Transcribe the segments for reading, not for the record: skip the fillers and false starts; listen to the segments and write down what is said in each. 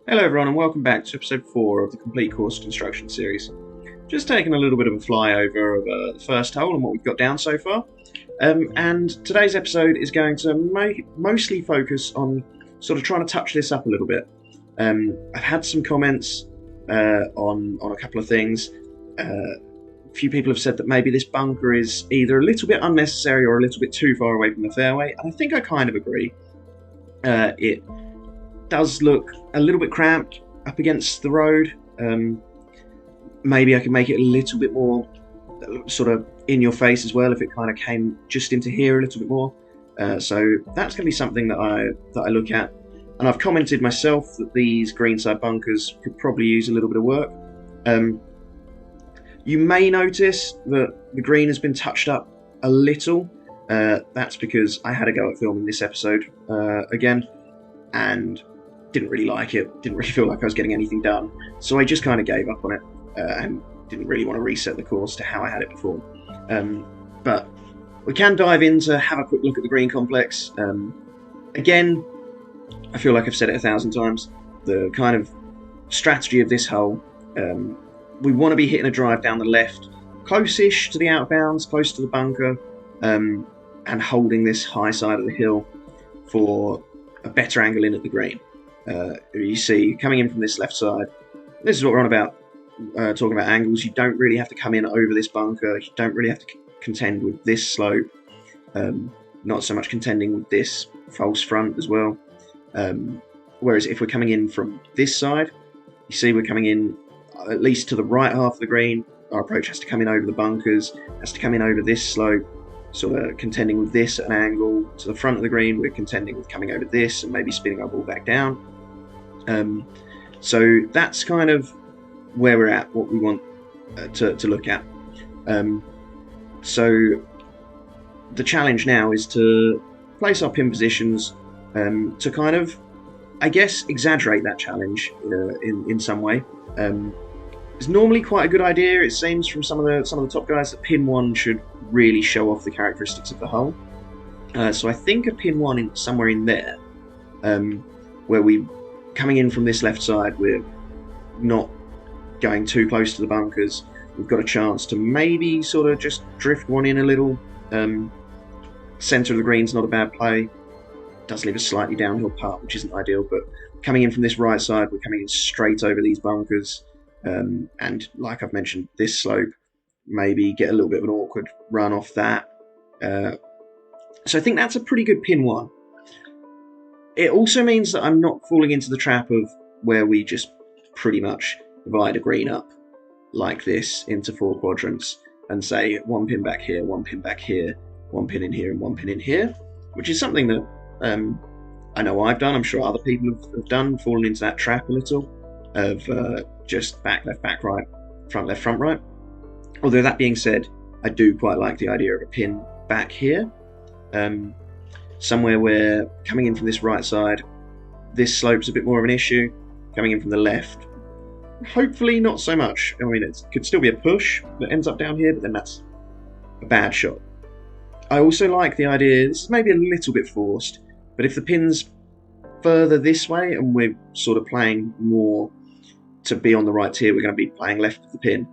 Hello everyone and welcome back to episode 4 of the Complete Course Construction series. Just taking a little bit of a flyover of the first hole and what we've got down so far. And today's episode is going to mostly focus on sort of trying to touch this up a little bit. I've had some comments on a couple of things. A few people have said that maybe this bunker is either a little bit unnecessary or a little bit too far away from the fairway, and I think I kind of agree. It does look a little bit cramped up against the road. Maybe I could make it a little bit more sort of in your face as well if it kind of came just into here a little bit more. So that's going to be something that I look at. And I've commented myself that these greenside bunkers could probably use a little bit of work. You may notice that the green has been touched up a little. That's because I had a go at filming this episode again, and didn't really like it, didn't really feel like I was getting anything done, so I just kind of gave up on it and didn't really want to reset the course to how I had it before. But we can dive in to have a quick look at the green complex. Again, I feel like I've said it 1,000 times, the kind of strategy of this hole, we want to be hitting a drive down the left, close-ish to the outbounds, close to the bunker, and holding this high side of the hill for a better angle in at the green. You see, coming in from this left side, this is what we're on about, talking about angles. You don't really have to come in over this bunker, you don't really have to contend with this slope, not so much contending with this false front as well. Whereas if we're coming in from this side, you see we're coming in at least to the right half of the green. Our approach has to come in over the bunkers, has to come in over this slope, sort of contending with this at an angle. To the front of the green, we're contending with coming over this and maybe spinning our ball back down. So that's kind of where we're at, what we want to look at. So the challenge now is to place our pin positions to kind of, I guess, exaggerate that challenge in some way. It's normally quite a good idea, it seems, from some of the top guys, that pin 1 should really show off the characteristics of the hole. So I think a pin 1 somewhere in there, where we coming in from this left side, we're not going too close to the bunkers. We've got a chance to maybe sort of just drift one in a little. Centre of the green's not a bad play. Does leave a slightly downhill putt, which isn't ideal, but coming in from this right side, we're coming in straight over these bunkers. And like I've mentioned, this slope, maybe get a little bit of an awkward run off that. So I think that's a pretty good pin 1. It also means that I'm not falling into the trap of where we just pretty much divide a green up like this into 4 quadrants and say 1 pin back here, 1 pin back here, 1 pin in here, and 1 pin in here, which is something that I know I've done. I'm sure other people have done, fallen into that trap a little of just back left, back right, front left, front right. Although that being said, I do quite like the idea of a pin back here. Somewhere where coming in from this right side, this slope's a bit more of an issue. Coming in from the left, hopefully not so much. I mean, it could still be a push that ends up down here, but then that's a bad shot. I also like the idea, this is maybe a little bit forced, but if the pin's further this way and we're sort of playing more to be on the right tier, we're going to be playing left of the pin,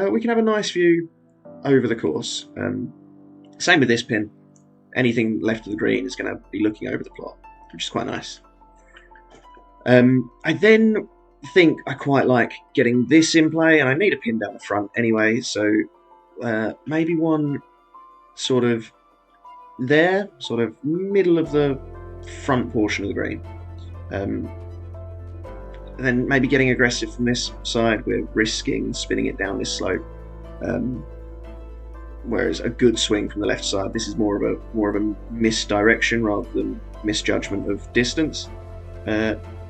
we can have a nice view over the course. Same with this pin. Anything left of the green is going to be looking over the plot, which is quite nice. I then think I quite like getting this in play, and I need a pin down the front anyway, so maybe one sort of there, sort of middle of the front portion of the green. Then maybe getting aggressive from this side, we're risking spinning it down this slope. Whereas a good swing from the left side, this is more of a misdirection rather than misjudgment of distance.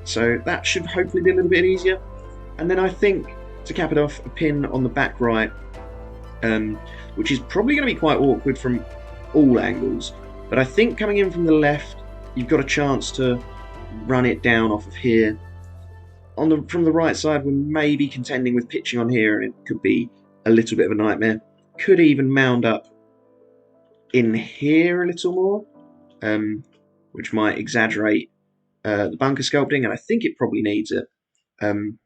So that should hopefully be a little bit easier. And then I think, to cap it off, a pin on the back right, which is probably going to be quite awkward from all angles. But I think coming in from the left, you've got a chance to run it down off of here. From the right side, we're maybe contending with pitching on here, and it could be a little bit of a nightmare. Could even mound up in here a little more, which might exaggerate the bunker sculpting, and I think it probably needs it. Um,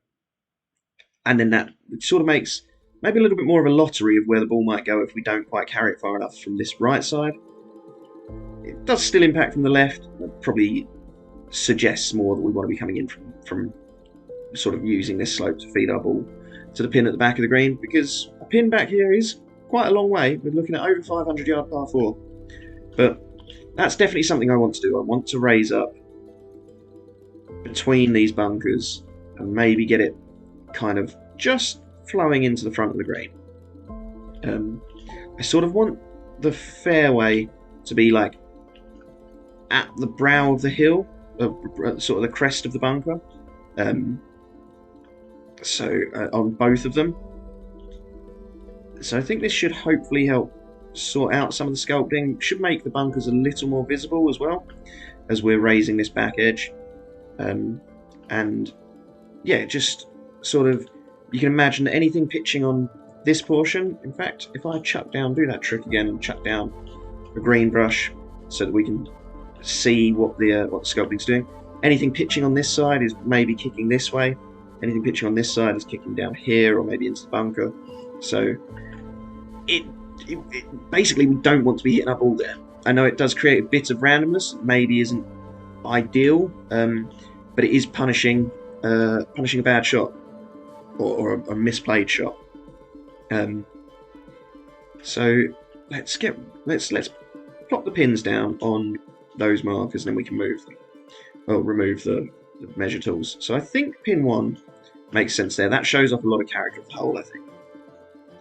and then that sort of makes maybe a little bit more of a lottery of where the ball might go if we don't quite carry it far enough from this right side. It does still impact from the left, but probably suggests more that we want to be coming in from sort of using this slope to feed our ball to the pin at the back of the green, because a pin back here is quite a long way. We're looking at over 500 yard par 4. But that's definitely something I want to do. I want to raise up between these bunkers and maybe get it kind of just flowing into the front of the green. I sort of want the fairway to be like at the brow of the hill, sort of the crest of the bunker. On both of them. So I think this should hopefully help sort out some of the sculpting. Should make the bunkers a little more visible as well as we're raising this back edge. And yeah, just sort of, you can imagine that anything pitching on this portion, in fact, if I do that trick again and chuck down a green brush so that we can see what the sculpting's doing. Anything pitching on this side is maybe kicking this way. Anything pitching on this side is kicking down here or maybe into the bunker. So it basically, we don't want to be hitting up all there. I know it does create a bit of randomness, maybe isn't ideal, but it is punishing a bad shot or a misplayed shot. So let's plop the pins down on those markers, and then we can remove the measure tools. So I think pin 1 makes sense there. That shows off a lot of character of the hole, I think.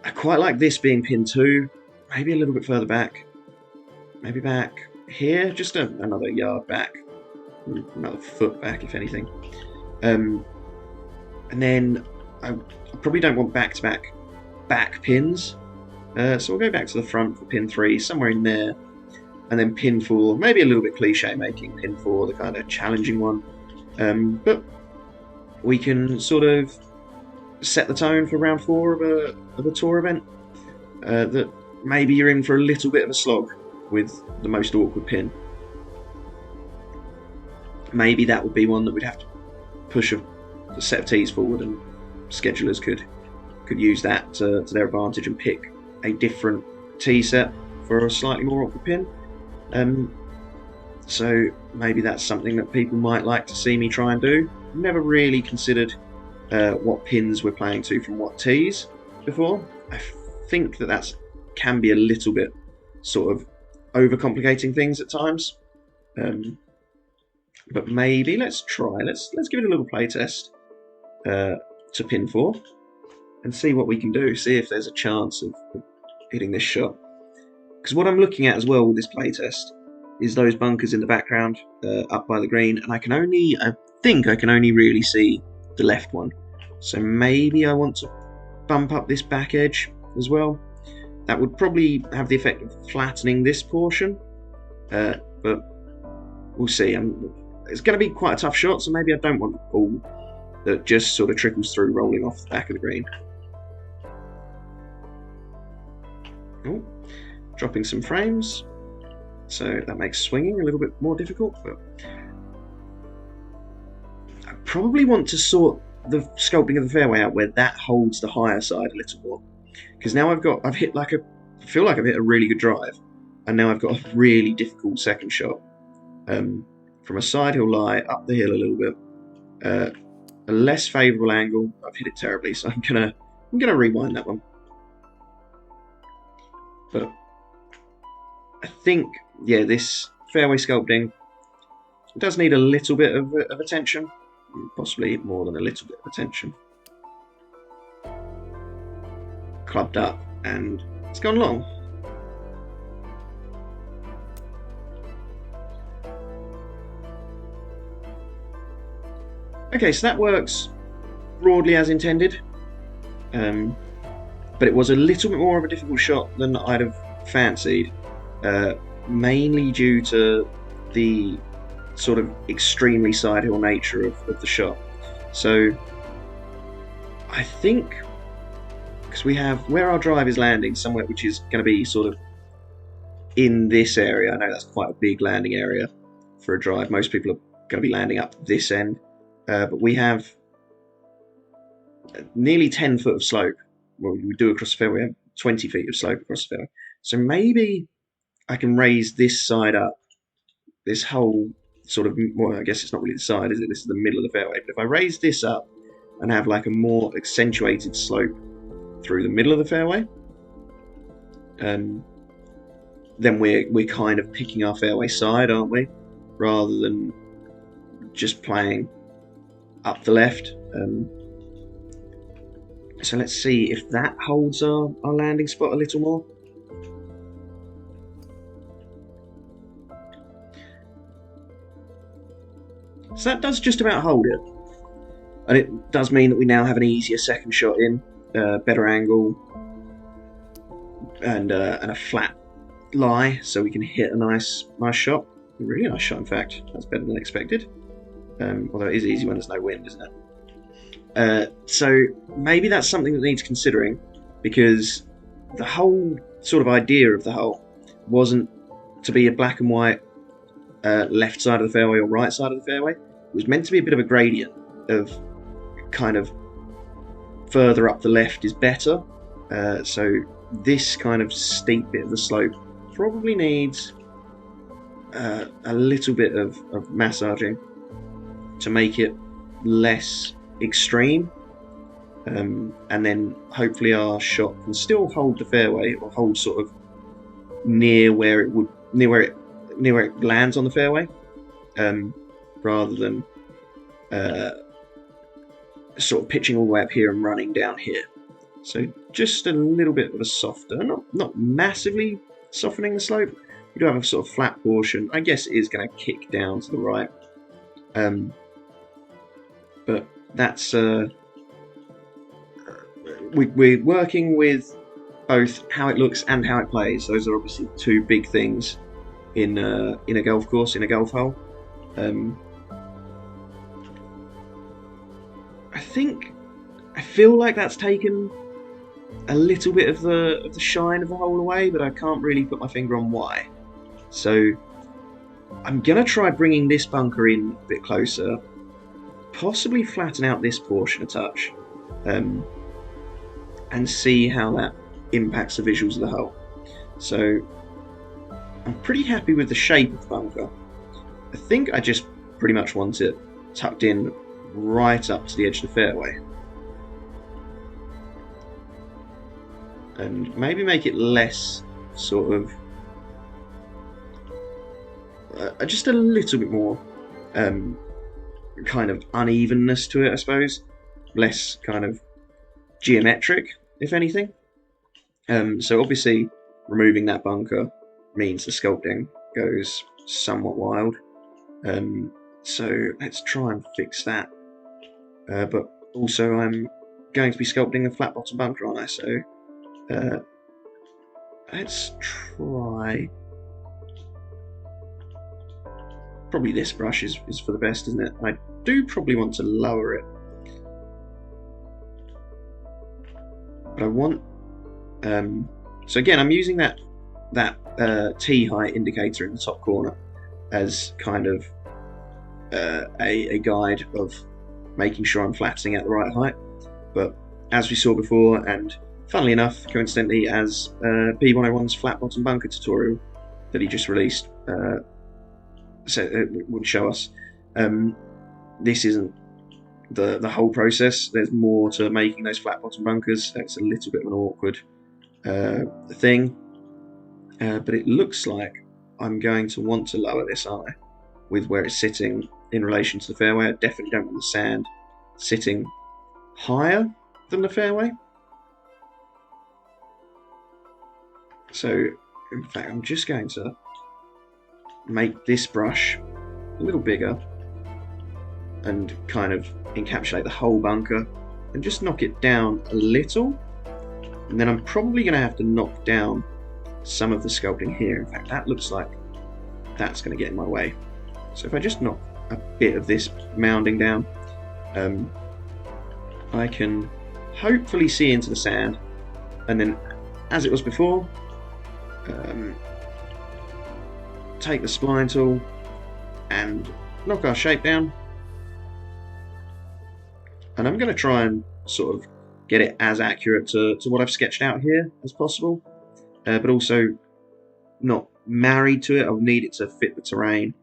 I quite like this being pin 2, maybe a little bit further back. Maybe back here, just another yard back. Another foot back, if anything. And then I probably don't want back-to-back back pins. So we'll go back to the front for pin 3, somewhere in there. And then pin 4, maybe a little bit cliche making pin 4 the kind of challenging one. But we can sort of set the tone for round 4 of a tour event. That maybe you're in for a little bit of a slog with the most awkward pin. Maybe that would be one that we'd have to push a set of tees forward, and schedulers could use that to their advantage and pick a different tee set for a slightly more awkward pin. So maybe that's something that people might like to see me try and do. Never really considered what pins we're playing to from what tees before. I think that can be a little bit sort of overcomplicating things at times. But maybe let's try. Let's give it a little play test to pin 4 and see what we can do. See if there's a chance of hitting this shot. Because what I'm looking at as well with this play test is those bunkers in the background up by the green, and I think I can only really see the left one. So maybe I want to bump up this back edge as well. That would probably have the effect of flattening this portion, but we'll see. It's going to be quite a tough shot, so maybe I don't want the ball that just sort of trickles through rolling off the back of the green. Oh, dropping some frames, so that makes swinging a little bit more difficult, but I probably want to sort the sculpting of the fairway out where that holds the higher side a little more, because now I feel like I've hit a really good drive, and now I've got a really difficult second shot from a side hill lie up the hill a little bit, a less favourable angle. I've hit it terribly, so I'm gonna rewind that one. But I think, yeah, this fairway sculpting does need a little bit of attention, possibly more than a little bit of attention. Clubbed up, and it's gone long. Okay, so that works broadly as intended, but it was a little bit more of a difficult shot than I'd have fancied, mainly due to the sort of extremely side hill nature of the shot. So I think, because we have where our drive is landing, somewhere which is going to be sort of in this area. I know that's quite a big landing area for a drive. Most people are going to be landing up this end. But we have nearly 10 foot of slope. Well, you would do across the fairway, 20 feet of slope across the fairway. So maybe I can raise this side up, this whole sort of, well, I guess it's not really the side, is it? This is the middle of the fairway. But if I raise this up and have like a more accentuated slope through the middle of the fairway, then we're kind of picking our fairway side, aren't we? Rather than just playing up the left. So let's see if that holds our landing spot a little more. So that does just about hold it. And it does mean that we now have an easier second shot in, better angle, and a flat lie, so we can hit a nice shot. A really nice shot, in fact. That's better than expected. Although it is easy when there's no wind, isn't it? So maybe that's something that needs considering, because the whole sort of idea of the hole wasn't to be a black and white left side of the fairway or right side of the fairway. It was meant to be a bit of a gradient of kind of further up the left is better. So this kind of steep bit of the slope probably needs a little bit of massaging to make it less extreme, and then hopefully our shot can still hold the fairway, or hold sort of near where it lands on the fairway, rather than sort of pitching all the way up here and running down here. So just a little bit of a softer, not massively softening the slope. We do have a sort of flat portion. I guess it is going to kick down to the right, but that's we're working with both how it looks and how it plays. Those are obviously two big things in a golf course, in a golf hole. I feel like that's taken a little bit of the shine of the hole away, but I can't really put my finger on why. So I'm gonna try bringing this bunker in a bit closer, possibly flatten out this portion a touch, and see how that impacts the visuals of the hole. So I'm pretty happy with the shape of the bunker. I think I just pretty much want it tucked in right up to the edge of the fairway, and maybe make it less sort of just a little bit more kind of unevenness to it, I suppose. Less kind of geometric, if anything. So obviously removing that bunker means the sculpting goes somewhat wild. So let's try and fix that. But also I'm going to be sculpting a flat bottom bunker, aren't I? So let's try. Probably this brush is for the best, isn't it? I do probably want to lower it, but I want. So again, I'm using that T height indicator in the top corner as kind of a guide of making sure I'm flattening at the right height. But as we saw before, and funnily enough, coincidentally, as P101's flat bottom bunker tutorial that he just released would show us, this isn't the whole process. There's more to making those flat bottom bunkers. It's a little bit of an awkward thing, but it looks like I'm going to want to lower this, aren't I, with where it's sitting in relation to the fairway. I definitely don't want the sand sitting higher than the fairway. So in fact, I'm just going to make this brush a little bigger and kind of encapsulate the whole bunker and just knock it down a little. And then I'm probably going to have to knock down some of the sculpting here. In fact, that looks like that's going to get in my way. So if I just knock a bit of this mounding down, I can hopefully see into the sand, and then, as it was before, take the spline tool and knock our shape down. And I'm going to try and sort of get it as accurate to what I've sketched out here as possible, but also not married to it. I'll need it to fit the terrain.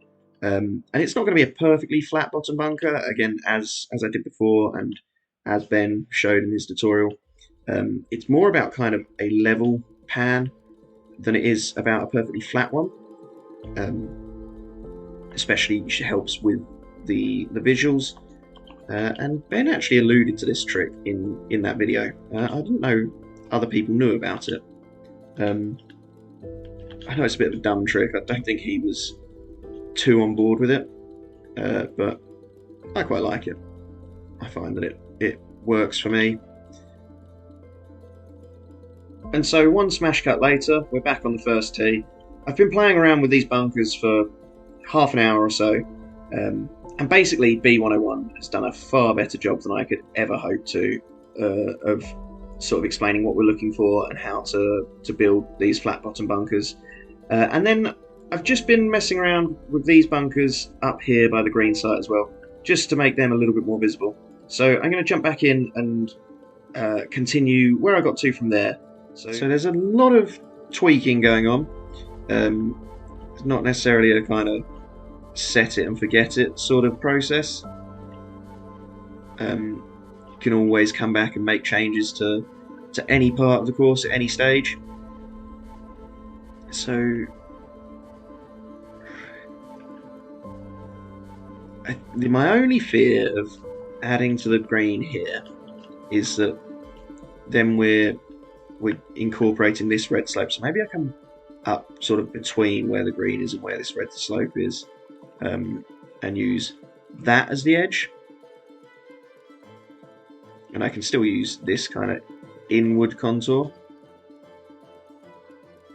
And it's not going to be a perfectly flat bottom bunker, again, as I did before and as Ben showed in his tutorial. It's more about kind of a level pan than it is about a perfectly flat one. Especially helps with the visuals. And Ben actually alluded to this trick in that video. I didn't know other people knew about it. I know it's a bit of a dumb trick. I don't think he was too on board with it, but I quite like it. I find that it works for me. And so one smash cut later, we're back on the first tee. I've been playing around with these bunkers for half an hour or so, and basically B101 has done a far better job than I could ever hope to of sort of explaining what we're looking for and how to build these flat bottom bunkers. And then I've just been messing around with these bunkers up here by the green site as well, just to make them a little bit more visible. So I'm going to jump back in and continue where I got to from there. So there's a lot of tweaking going on. It's not necessarily a kind of set it and forget it sort of process. You can always come back and make changes to any part of the course at any stage. So my only fear of adding to the green here is that then we're incorporating this red slope. So maybe I come up sort of between where the green is and where this red slope is, and use that as the edge. And I can still use this kind of inward contour.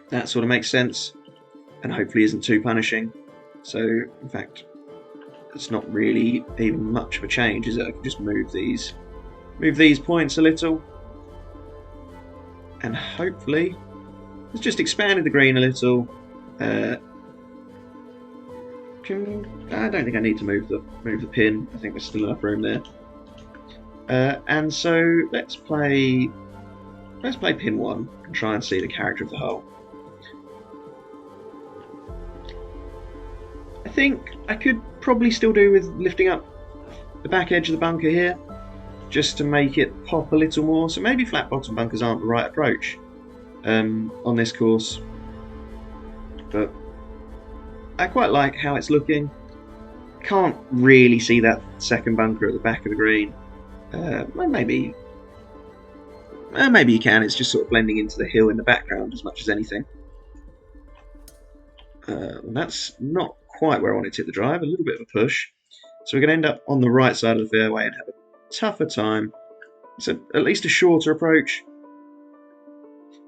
That sort of makes sense, and hopefully isn't too punishing. So, in fact, it's not really even much of a change, is it? I can just move these points a little, and hopefully it's just expanded the green a little. I don't think I need to move the pin. I think there's still enough room there. And so let's play pin 1 and try and see the character of the hole. I think I could probably still do with lifting up the back edge of the bunker here, just to make it pop a little more. So maybe flat bottom bunkers aren't the right approach on this course, but I quite like how it's looking. Can't really see that second bunker at the back of the green. Well, maybe you can. It's just sort of blending into the hill in the background as much as anything. That's not quite where I wanted to hit the drive. A little bit of a push. So we're going to end up on the right side of the fairway and have a tougher time. So at least a shorter approach.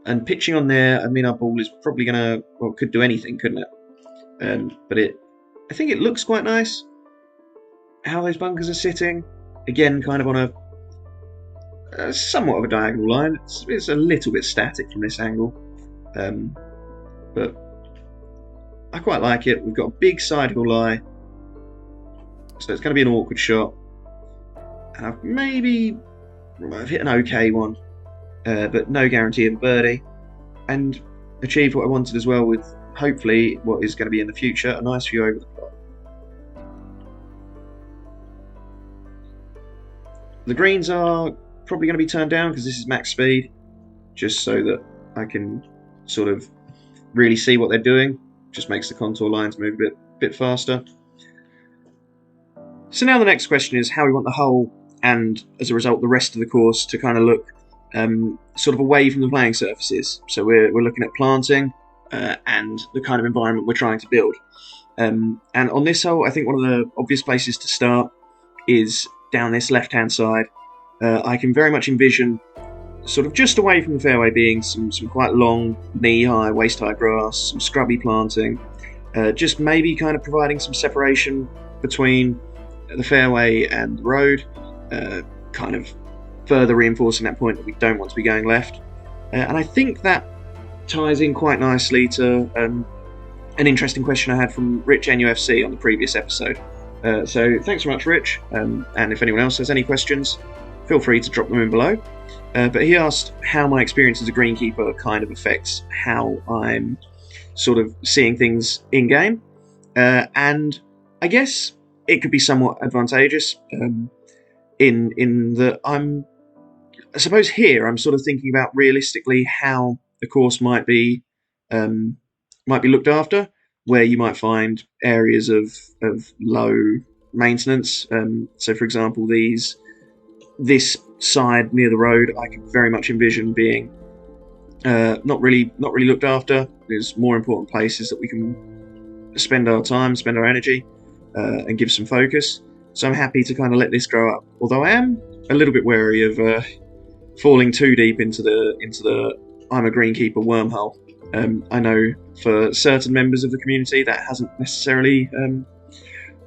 And pitching on there, I mean, our ball is probably going to, well, could do anything, couldn't it? But I think it looks quite nice how those bunkers are sitting. Again, kind of on a somewhat of a diagonal line. It's a little bit static from this angle, but I quite like it. We've got a big side hill lie, so it's going to be an awkward shot. And I've hit an okay one, but no guarantee of a birdie, and achieved what I wanted as well with hopefully what is going to be in the future a nice view over the plot. The greens are probably going to be turned down because this is max speed, just so that I can sort of really see what they're doing. Just makes the contour lines move a bit faster. So now the next question is how we want the hole, and as a result the rest of the course, to kind of look sort of away from the playing surfaces. So we're looking at planting and the kind of environment we're trying to build. And on this hole, I think one of the obvious places to start is down this left-hand side. I can very much envision sort of just away from the fairway being some quite long, knee-high, waist-high grass, some scrubby planting, just maybe kind of providing some separation between the fairway and the road, kind of further reinforcing that point that we don't want to be going left. And I think that ties in quite nicely to an interesting question I had from Rich NUFC on the previous episode. So thanks very much, Rich, and if anyone else has any questions, feel free to drop them in below. But he asked how my experience as a greenkeeper kind of affects how I'm sort of seeing things in game, and I guess it could be somewhat advantageous in that I suppose here I'm sort of thinking about realistically how the course might be looked after, where you might find areas of low maintenance. So, for example, this side near the road, I could very much envision being not really looked after. There's more important places that we can spend our time, spend our energy, and give some focus. So I'm happy to kind of let this grow up. Although I am a little bit wary of falling too deep into the I'm a greenkeeper wormhole. I know for certain members of the community that hasn't necessarily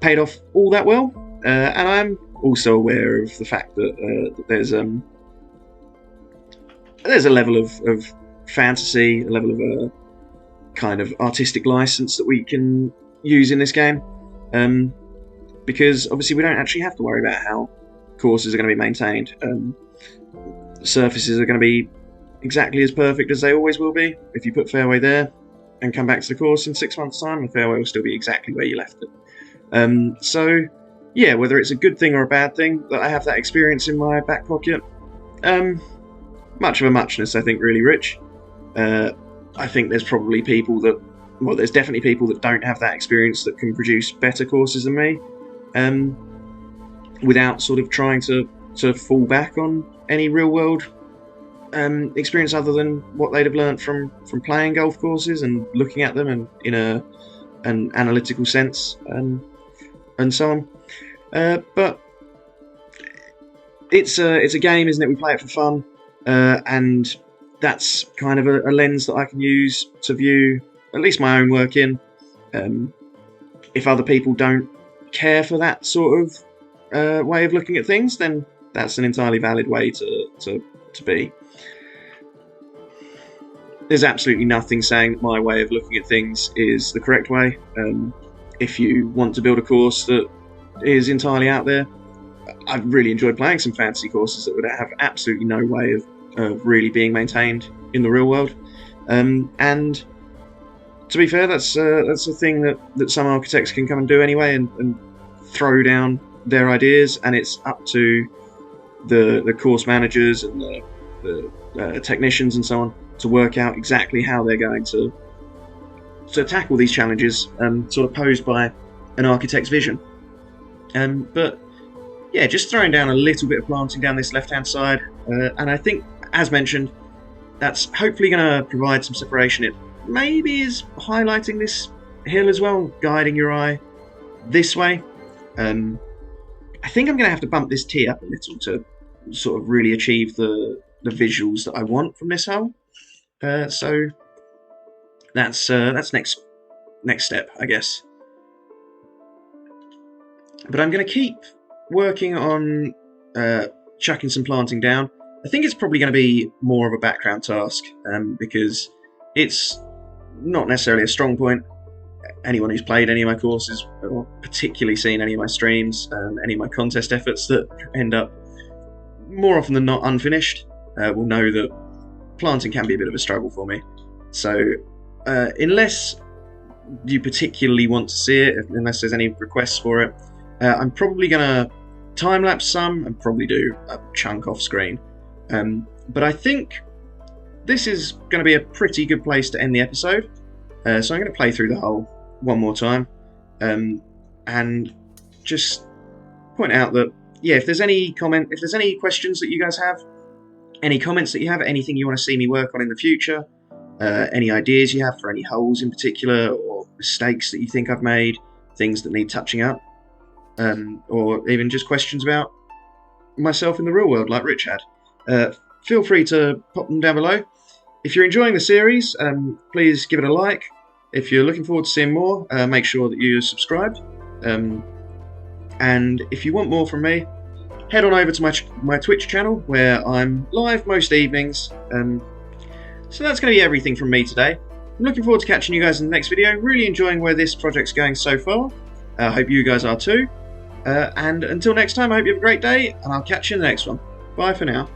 paid off all that well, and I'm also aware of the fact that there's a level of fantasy, a level of kind of artistic license that we can use in this game, because obviously we don't actually have to worry about how courses are going to be maintained. Surfaces are going to be exactly as perfect as they always will be. If you put fairway there and come back to the course in 6 months' time, the fairway will still be exactly where you left it. So, yeah, whether it's a good thing or a bad thing that I have that experience in my back pocket, much of a muchness, I think, really, Rich. I think there's probably people that, well, there's definitely people that don't have that experience that can produce better courses than me, without sort of trying to fall back on any real-world experience other than what they'd have learnt from playing golf courses and looking at them and in an analytical sense, and so on. But it's a game, isn't it? We play it for fun, and that's kind of a lens that I can use to view at least my own work in. If other people don't care for that sort of way of looking at things, then that's an entirely valid way to be. There's absolutely nothing saying that my way of looking at things is the correct way. If you want to build a course that is entirely out there, I've really enjoyed playing some fantasy courses that would have absolutely no way of really being maintained in the real world. And to be fair, that's a thing that some architects can come and do anyway, and throw down their ideas, and it's up to the course managers and the technicians and so on to work out exactly how they're going to tackle these challenges sort of posed by an architect's vision. But yeah, just throwing down a little bit of planting down this left-hand side, and I think, as mentioned, that's hopefully going to provide some separation. It maybe is highlighting this hill as well, guiding your eye this way. I think I'm going to have to bump this tee up a little to sort of really achieve the visuals that I want from this hole. So that's next step, I guess. But I'm going to keep working on chucking some planting down. I think it's probably going to be more of a background task, because it's not necessarily a strong point. Anyone who's played any of my courses, or particularly seen any of my streams, any of my contest efforts that end up more often than not unfinished, will know that planting can be a bit of a struggle for me. So unless you particularly want to see it, unless there's any requests for it, I'm probably going to time-lapse some and probably do a chunk off screen. But I think this is going to be a pretty good place to end the episode. So I'm going to play through the hole one more time, and just point out that, yeah, if there's any questions that you guys have, any comments that you have, anything you want to see me work on in the future, any ideas you have for any holes in particular, or mistakes that you think I've made, things that need touching up, or even just questions about myself in the real world like Rich had, feel free to pop them down below. If you're enjoying the series, please give it a like. If you're looking forward to seeing more, make sure that you're subscribed. And if you want more from me, head on over to my Twitch channel, where I'm live most evenings. So that's going to be everything from me today. I'm looking forward to catching you guys in the next video. Really enjoying where this project's going so far. I hope you guys are too. And until next time, I hope you have a great day, and I'll catch you in the next one. Bye for now.